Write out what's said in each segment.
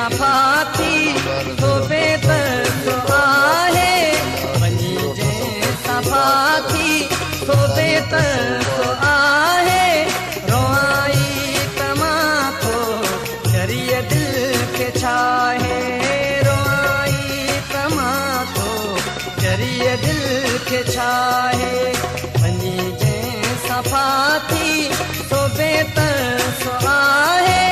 सफ़ा थी तो बेतसो आहे वञी जंहिं सफ़ा थी तो बेतसो आहे रोआई तमां थो ज़रिए दिलि खे छाहे रोआई तमां थो ज़रिए दिलि खे छाहे वञी जंहिं सफ़ा थी तो बेतसो आहे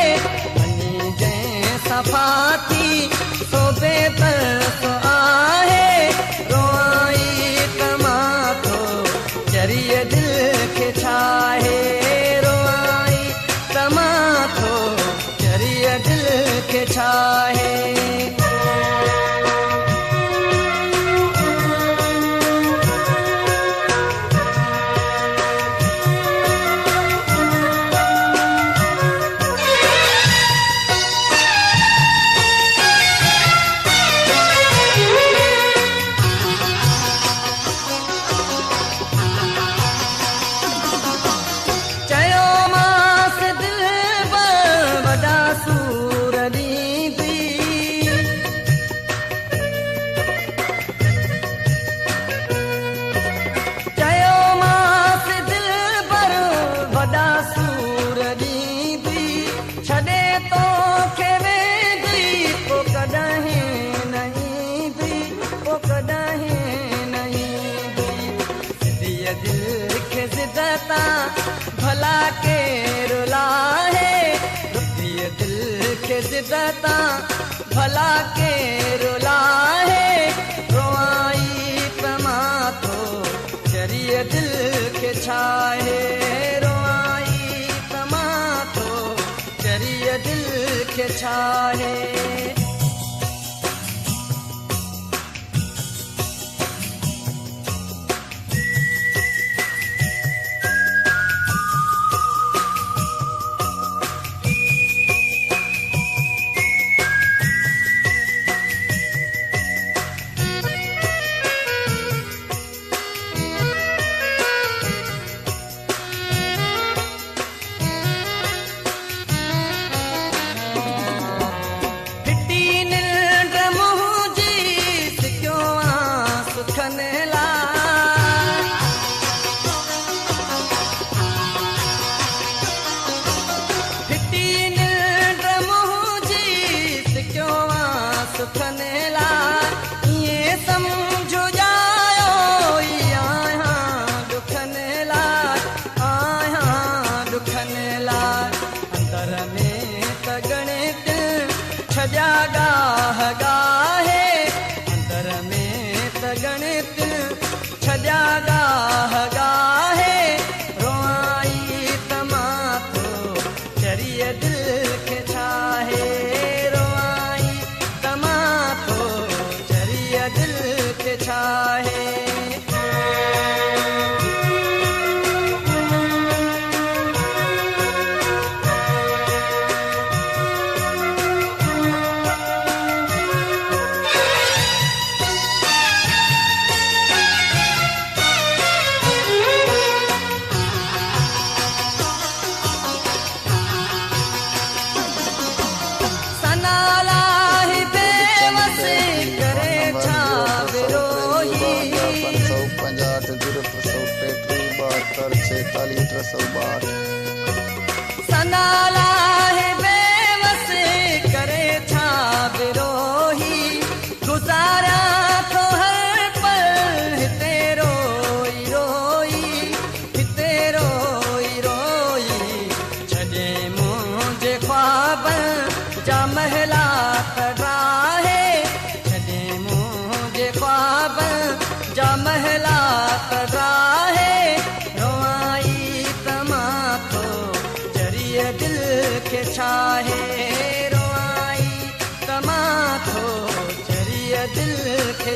वञी जंहिं सफ़ा थी तो बेतसो आहे रोआई तमां थो ज़रिए दिलि खे छाहे रोआई तमां थो ज़रिए दिलि खे छाहे भला केरु लाहे दिल खे ज़िदता भला केरु लाहे रोआई तमां थो ज़रिए दिलि खे छाहे रोआई तमां थो ज़रिए दिलि खे छाहे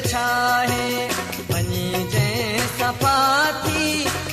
छाहे वञी जंहिं सफ़ा थी